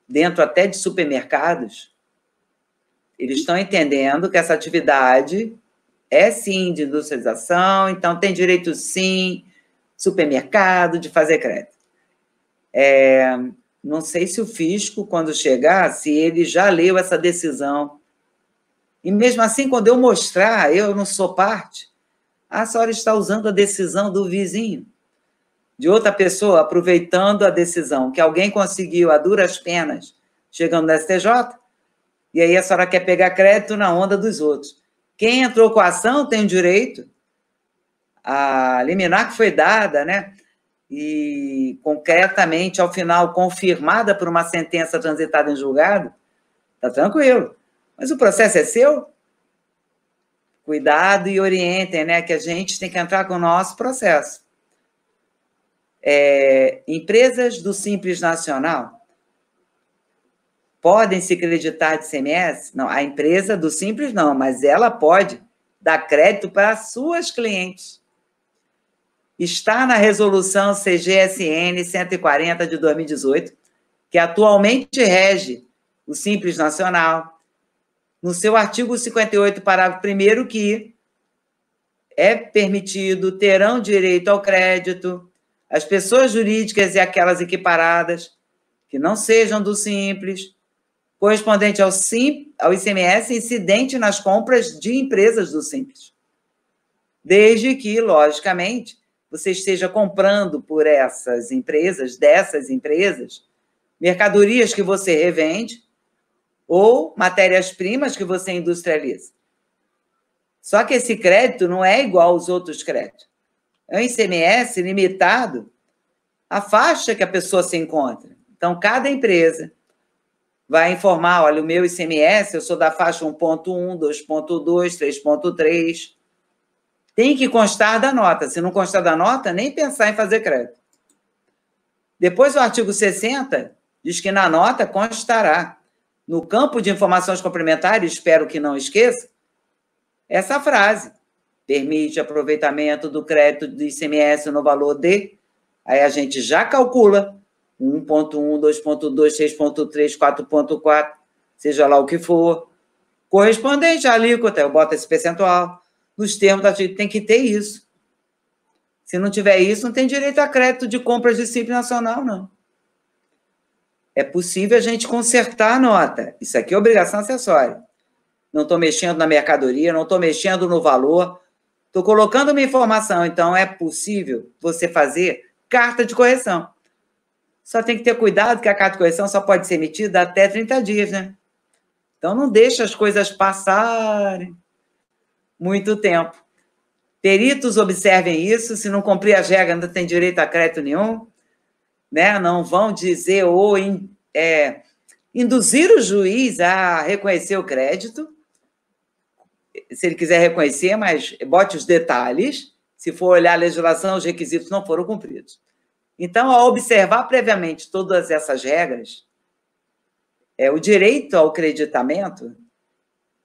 dentro até de supermercados, eles estão entendendo que essa atividade é sim de industrialização, então tem direito sim, supermercado, de fazer crédito. Não sei se o fisco, quando chegar, se ele já leu essa decisão. E mesmo assim, quando eu mostrar, eu não sou parte, a senhora está usando a decisão do vizinho, de outra pessoa, aproveitando a decisão que alguém conseguiu a duras penas, chegando no STJ, e aí a senhora quer pegar crédito na onda dos outros. Quem entrou com a ação tem o direito, a liminar que foi dada, né? E concretamente, ao final, confirmada por uma sentença transitada em julgado, está tranquilo. Mas o processo é seu. Cuidado e orientem, né? Que a gente tem que entrar com o nosso processo. Empresas do Simples Nacional podem se creditar de ICMS? Não, a empresa do Simples não, mas ela pode dar crédito para suas clientes. Está na resolução CGSN 140 de 2018, que atualmente rege o Simples Nacional, no seu artigo 58, parágrafo 1º, que é permitido, terão direito ao crédito as pessoas jurídicas e aquelas equiparadas que não sejam do Simples, correspondente ao ICMS incidente nas compras de empresas do Simples. Desde que, logicamente, você esteja comprando por essas empresas, dessas empresas, mercadorias que você revende ou matérias-primas que você industrializa. Só que esse crédito não é igual aos outros créditos. É um ICMS limitado à faixa que a pessoa se encontra. Então, cada empresa vai informar, olha, o meu ICMS, eu sou da faixa 1.1, 2.2, 3.3. Tem que constar da nota. Se não constar da nota, nem pensar em fazer crédito. Depois, o artigo 60 diz que na nota constará, no campo de informações complementares, espero que não esqueça, essa frase. Permite aproveitamento do crédito do ICMS no valor de... Aí a gente já calcula 1.1, 2.2, 6.3, 4.4, seja lá o que for, correspondente à alíquota, eu boto esse percentual. Nos termos da artigo, tem que ter isso. Se não tiver isso, não tem direito a crédito de compras de Simples Nacional, não. É possível a gente consertar a nota. Isso aqui é obrigação acessória. Não estou mexendo na mercadoria, não estou mexendo no valor, estou colocando uma informação. Então, é possível você fazer carta de correção. Só tem que ter cuidado que a carta de correção só pode ser emitida até 30 dias, né? Então, não deixa as coisas passarem muito tempo. Peritos observem isso, se não cumprir as regras, não tem direito a crédito nenhum, né? Não vão dizer ou induzir o juiz a reconhecer o crédito, se ele quiser reconhecer, mas bote os detalhes, se for olhar a legislação, os requisitos não foram cumpridos. Então, ao observar previamente todas essas regras, o direito ao creditamento,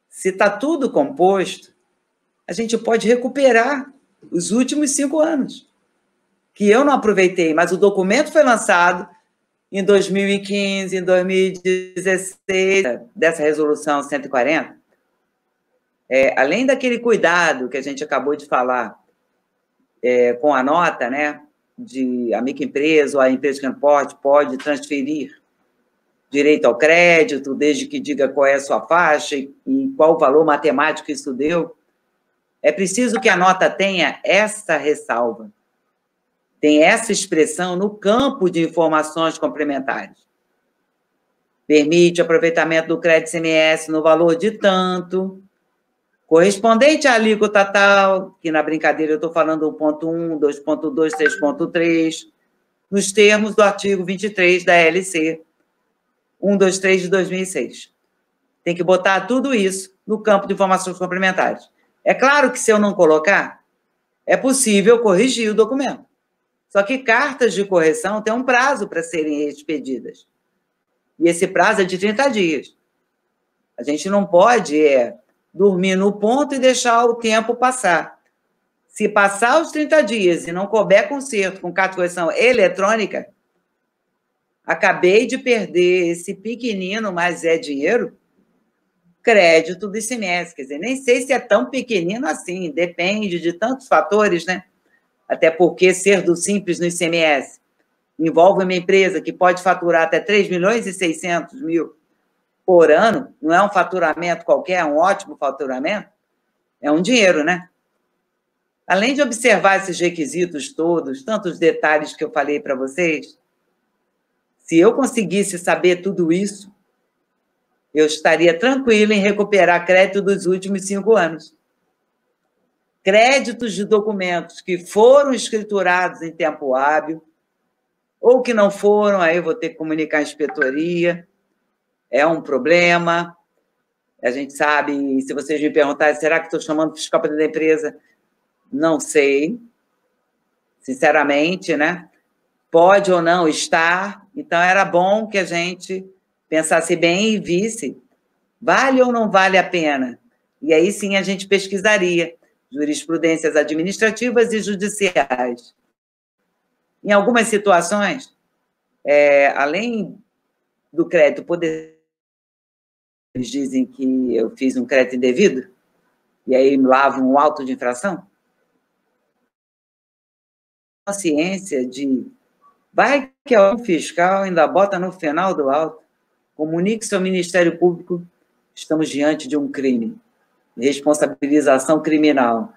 se está tudo composto, a gente pode recuperar os últimos 5 anos, que eu não aproveitei, mas o documento foi lançado em 2015, em 2016, dessa resolução 140. Além daquele cuidado que a gente acabou de falar com a nota, né, de a microempresa ou a empresa de porte pode transferir direito ao crédito, desde que diga qual é a sua faixa e qual o valor matemático que isso deu. É preciso que a nota tenha essa ressalva, tem essa expressão no campo de informações complementares. Permite aproveitamento do crédito ICMS no valor de tanto, correspondente à alíquota tal, que na brincadeira eu estou falando 1.1, 2.2, 3.3, nos termos do artigo 23 da LC 123 de 2006. Tem que botar tudo isso no campo de informações complementares. É claro que se eu não colocar, é possível corrigir o documento. Só que cartas de correção têm um prazo para serem expedidas. E esse prazo é de 30 dias. A gente não pode dormir no ponto e deixar o tempo passar. Se passar os 30 dias e não couber conserto com carta de correção eletrônica, acabei de perder esse pequenino, mas é dinheiro, crédito do ICMS. Quer dizer, nem sei se é tão pequenino assim, depende de tantos fatores, né? Até porque ser do Simples no ICMS envolve uma empresa que pode faturar até 3 milhões e 600 mil por ano, não é um faturamento qualquer, é um ótimo faturamento, é um dinheiro, né? Além de observar esses requisitos todos, tantos detalhes que eu falei para vocês, se eu conseguisse saber tudo isso, eu estaria tranquilo em recuperar crédito dos últimos 5 anos. Créditos de documentos que foram escriturados em tempo hábil, ou que não foram, aí eu vou ter que comunicar à inspetoria, é um problema. A gente sabe, se vocês me perguntarem, será que estou chamando o fiscal para dentro da empresa? Não sei, sinceramente, né? Pode ou não estar, então era bom que a gente pensasse bem e visse, vale ou não vale a pena? E aí sim a gente pesquisaria jurisprudências administrativas e judiciais. Em algumas situações, além do crédito poder, eles dizem que eu fiz um crédito indevido, e aí lavam um auto de infração, consciência de, vai que algum fiscal ainda bota no final do auto, comunique ao Ministério Público, estamos diante de um crime, responsabilização criminal.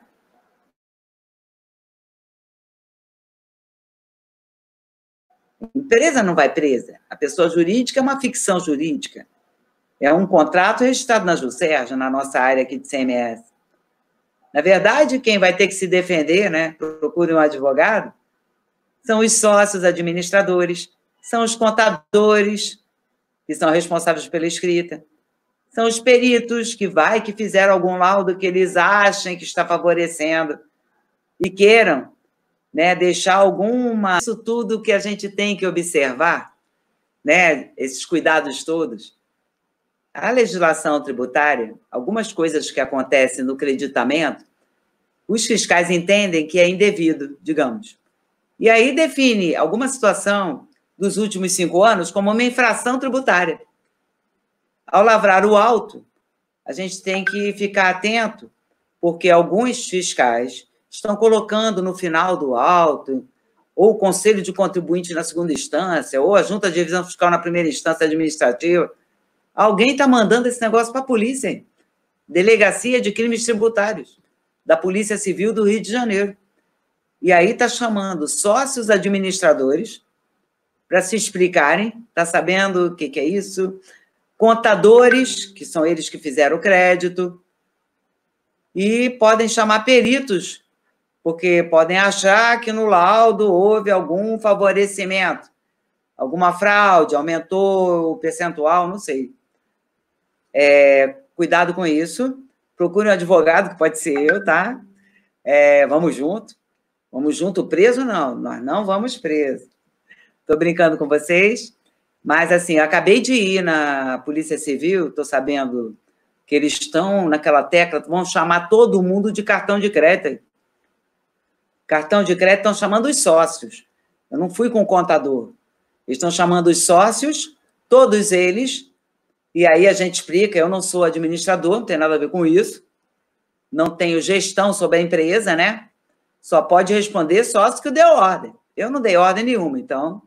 A empresa não vai presa. A pessoa jurídica é uma ficção jurídica. É um contrato registrado na JuSerja, na nossa área aqui de CMS. Na verdade, quem vai ter que se defender, né, procure um advogado, são os sócios administradores, são os contadores, que são responsáveis pela escrita, são os peritos que fizeram algum laudo que eles achem que está favorecendo e queiram, né, deixar alguma... Isso tudo que a gente tem que observar, né, esses cuidados todos. A legislação tributária, algumas coisas que acontecem no creditamento, os fiscais entendem que é indevido, digamos. E aí define alguma situação dos últimos 5 anos como uma infração tributária. Ao lavrar o auto, a gente tem que ficar atento, porque alguns fiscais estão colocando no final do auto, ou o Conselho de Contribuinte na segunda instância, ou a Junta de Revisão Fiscal na primeira instância administrativa. Alguém está mandando esse negócio para a polícia, hein? Delegacia de Crimes Tributários, da Polícia Civil do Rio de Janeiro. E aí está chamando sócios administradores para se explicarem, está sabendo o que é isso? Contadores, que são eles que fizeram o crédito, e podem chamar peritos, porque podem achar que no laudo houve algum favorecimento, alguma fraude, aumentou o percentual, não sei. Cuidado com isso, procure um advogado, que pode ser eu, tá? Vamos junto. Vamos junto preso? Não, nós não vamos preso. Estou brincando com vocês, mas, assim, eu acabei de ir na Polícia Civil, estou sabendo que eles estão naquela tecla, vão chamar todo mundo de cartão de crédito. Cartão de crédito estão chamando os sócios. Eu não fui com o contador. Eles estão chamando os sócios, todos eles, e aí a gente explica, eu não sou administrador, não tem nada a ver com isso, não tenho gestão sobre a empresa, né? Só pode responder sócio que deu ordem. Eu não dei ordem nenhuma, então,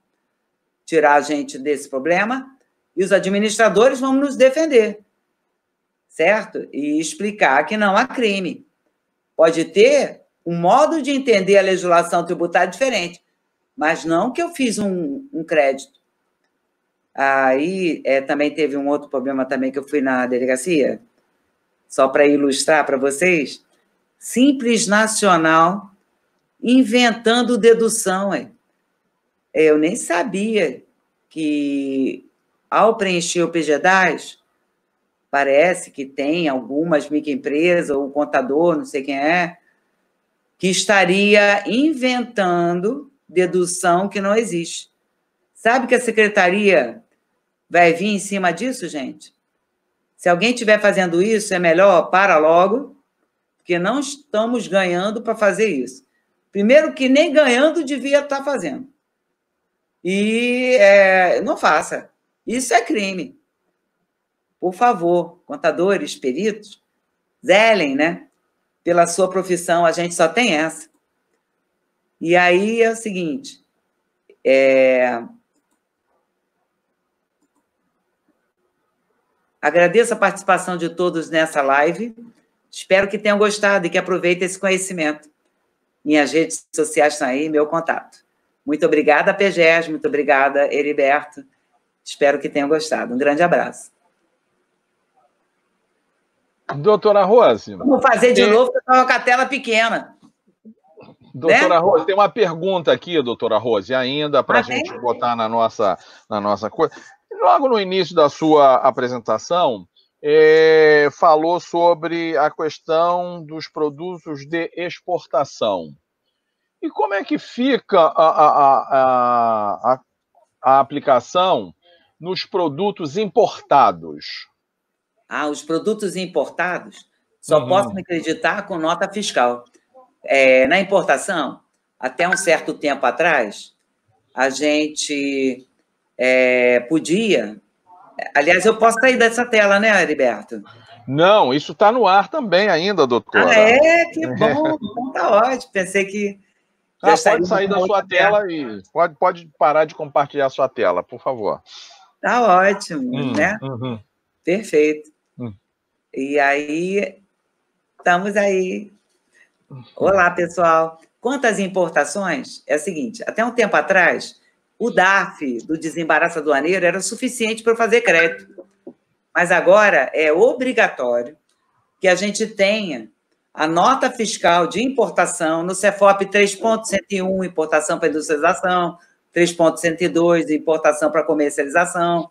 tirar a gente desse problema, e os administradores vão nos defender, certo? E explicar que não há crime. Pode ter um modo de entender a legislação tributária diferente, mas não que eu fiz um crédito. Aí também teve um outro problema também que eu fui na delegacia, só para ilustrar para vocês, Simples Nacional inventando dedução. Eu nem sabia que, ao preencher o PGDAS, parece que tem algumas microempresas, ou o contador, não sei quem é, que estaria inventando dedução que não existe. Sabe que a secretaria vai vir em cima disso, gente? Se alguém estiver fazendo isso, é melhor para logo, porque não estamos ganhando para fazer isso. Primeiro que nem ganhando devia estar fazendo. E não faça. Isso é crime. Por favor, contadores, peritos, zelem, né? Pela sua profissão, a gente só tem essa. E aí é o seguinte, agradeço a participação de todos nessa live, espero que tenham gostado e que aproveitem esse conhecimento. Minhas redes sociais estão aí, meu contato. Muito obrigada, PGES, muito obrigada, Heriberto, espero que tenham gostado. Um grande abraço. Doutora Rose. Vamos fazer de novo, porque eu estava com a tela pequena. Doutora Rose, tem uma pergunta aqui, doutora Rose, ainda para a gente botar na nossa coisa. Logo no início da sua apresentação, falou sobre a questão dos produtos de exportação. E como é que fica a aplicação nos produtos importados? Os produtos importados só posso me acreditar com nota fiscal. Na importação, até um certo tempo atrás, a gente podia... Aliás, eu posso sair dessa tela, né, Heriberto? Não, isso está no ar também ainda, doutora. Que bom, então tá ótimo. Pensei que... pode sair da sua tela e pode parar de compartilhar a sua tela, por favor. Tá ótimo, né? Perfeito. E aí, estamos aí. Olá, pessoal. Quanto às importações, é o seguinte, até um tempo atrás, o DARF, do desembaraço aduaneiro, era suficiente para eu fazer crédito. Mas agora é obrigatório que a gente tenha a nota fiscal de importação no CEFOP 3.101, importação para industrialização, 3.102, importação para comercialização.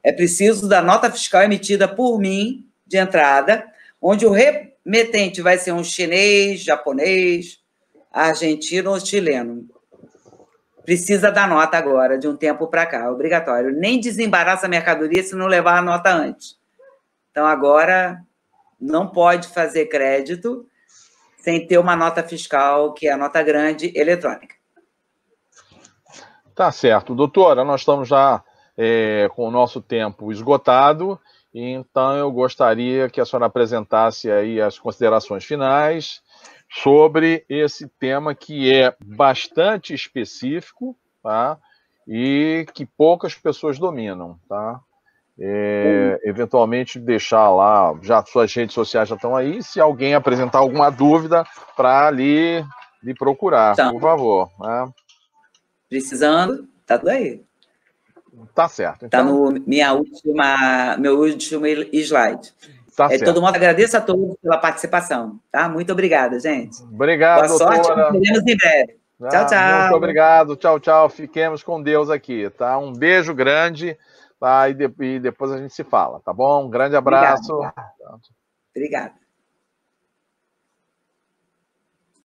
É preciso da nota fiscal emitida por mim, de entrada, onde o remetente vai ser um chinês, japonês, argentino ou chileno. Precisa da nota agora, de um tempo para cá, obrigatório. Nem desembaraça a mercadoria se não levar a nota antes. Então, agora, não pode fazer crédito sem ter uma nota fiscal, que é a nota grande, eletrônica. Tá certo. Doutora, nós estamos já com o nosso tempo esgotado, então eu gostaria que a senhora apresentasse aí as considerações finais sobre esse tema que é bastante específico, tá? E que poucas pessoas dominam, tá? Eventualmente deixar lá, já suas redes sociais já estão aí, se alguém apresentar alguma dúvida, para lhe procurar, então, por favor. Né? Precisando, tá tudo aí. Tá certo. Tá no meu último slide. Tá de todo modo, agradeço a todos pela participação, tá? Muito obrigada, gente. Obrigado, boa sorte, doutora. nos vemos em breve. Tchau, tchau. Muito obrigado, tchau, tchau. Fiquemos com Deus aqui, tá? Um beijo grande, tá? E depois a gente se fala, tá bom? Um grande abraço. Obrigada.